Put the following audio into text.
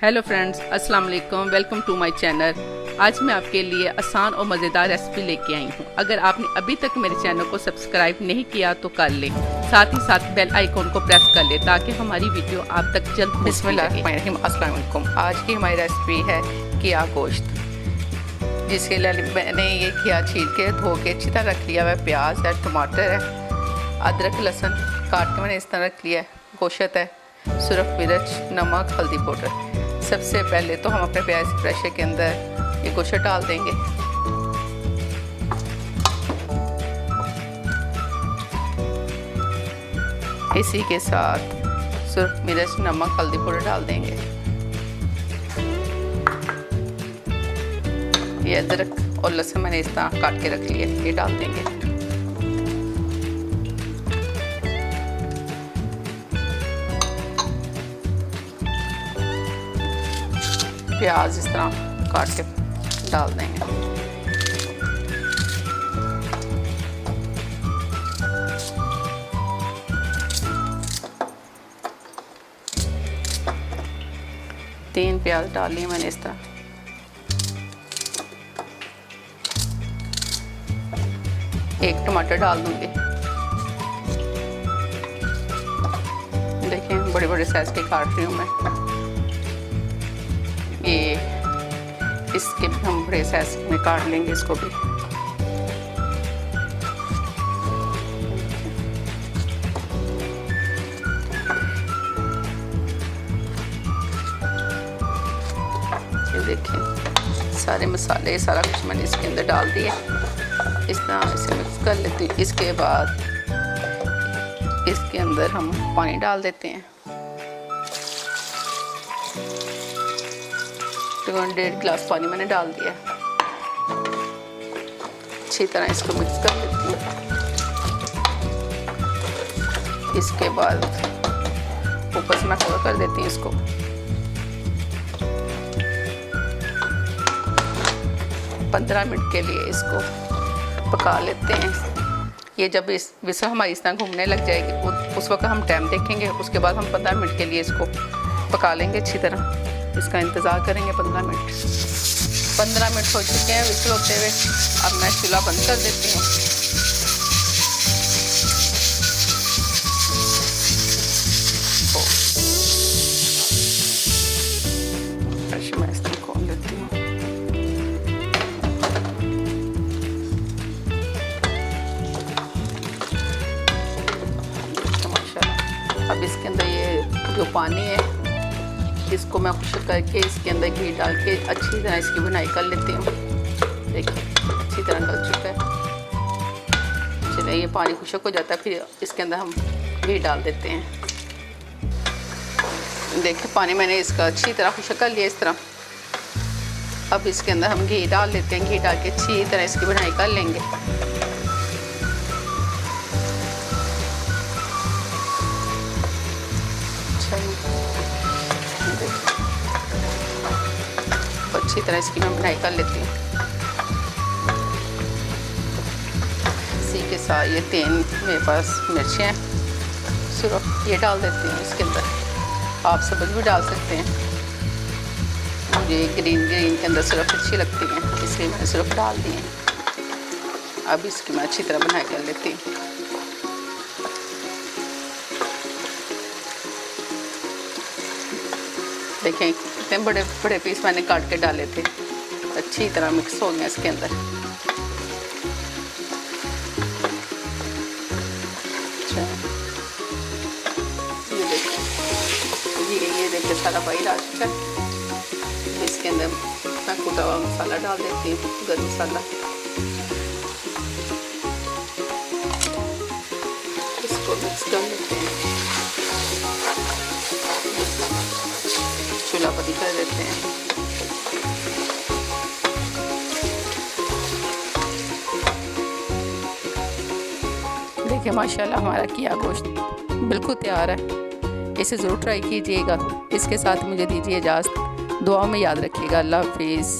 Hello friends, अस्सलाम वालेकुम। Welcome to my channel. आज मैं आपके लिए आसान और मज़ेदार रेसिपी लेके आई हूँ। अगर आपने अभी तक मेरे चैनल को सब्सक्राइब नहीं किया तो कर लें, साथ ही साथ बेल आइकॉन को प्रेस कर लें ताकि हमारी वीडियो आप तक जल्द बिस्मिल्लाहिर्रहमानिर्रहीम। अस्सलाम वालेकुम। आज की हमारी रेसिपी है किया गोश्त, जिसके लिए मैंने ये किया छील के धो के अच्छी तरह रख लिया है। प्याज है, टमाटर है, अदरक लहसुन काट के मैंने इस तरह रख लिया है। गोश्त है, सुरख मिर्च, नमक, हल्दी पाउडर। सबसे पहले तो हम अपने प्याज प्रेशर के अंदर ये गोश्त डाल देंगे। इसी के साथ सुरख मिर्च, नमक, हल्दी पाउडर डाल देंगे। ये अदरक और लहसुन मैंने इस तरह काट के रख लिया, ये डाल देंगे। प्याज इस तरह काट के डाल देंगे। तीन प्याज डाल लिए मैंने इस तरह। एक टमाटर डाल दूंगी। देखें, बड़े बड़े साइज के काट रही हूँ मैं। ये इसके भी हम बड़े साइज में काट लेंगे इसको भी। ये देखिए, सारे मसाले सारा कुछ मैंने इसके अंदर डाल दिया। इस तरह इसे मिक्स कर लेती हूँ। इसके बाद इसके अंदर हम पानी डाल देते हैं। तकरीबन 1.5 गिलास पानी मैंने डाल दिया। अच्छी तरह इसको मिक्स कर लेती हूँ। इसके बाद ऊपर से मैं कवर कर देती हूँ इसको। पंद्रह मिनट के लिए इसको पका लेते हैं। ये जब इस विसल हमारी इस तरह घूमने लग जाएगी उस वक्त हम टाइम देखेंगे। उसके बाद हम 15 मिनट के लिए इसको पका लेंगे अच्छी तरह। इसका इंतज़ार करेंगे 15 मिनट। 15 मिनट हो चुके हैं विसल होते हुए। अब मैं चूल्हा बंद कर देती हूँ। मैं इसको खोल लेती हूँ। माशाल्लाह। अब इसके अंदर ये जो पानी है इसको मैं खुश्क करके इसके अंदर घी डाल के अच्छी तरह इसकी बुनाई कर लेती हूँ। देखिए, अच्छी तरह गल चुका है। चलिए, ये पानी खुश्क हो जाता है, फिर इसके अंदर हम घी डाल देते हैं। देखिए, पानी मैंने इसका अच्छी तरह खुश्क कर लिया इस तरह। अब इसके अंदर हम घी डाल लेते हैं। घी डाल के अच्छी तरह इसकी बुनाई कर लेंगे। अच्छी तरह इसकी मैं बुनाई कर लेती हूँ। इसी के साथ ये 3 मेरे पास मिर्चें हैं, सिर्फ ये डाल देती हूँ इसके अंदर। आप सब्ज़ भी डाल सकते हैं, मुझे ग्रीन के अंदर सिर्फ अच्छी लगती हैं, इसलिए मैंने सिर्फ डाल दी हैं। अब इसकी मैं अच्छी तरह बुनाई कर लेती हूँ। देखें, कितने बड़े बड़े पीस मैंने काट के डाले थे। अच्छी तरह मिक्स हो गया इसके अंदर। अच्छा, ये देखिए सारा बाहर आ चुका है। इसके अंदर मैं कूटा हुआ मसाला डाल देती हूँ, गरम मसाला। इसको मिक्स कर लेते हैं। चूल्हा बंद कर देते हैं। देखिए, माशाल्लाह हमारा किया गोश्त बिल्कुल तैयार है। इसे ज़रूर ट्राई कीजिएगा। इसके साथ मुझे दीजिए इजाज़त। दुआ में याद रखिएगा। अल्लाह हाफिज़।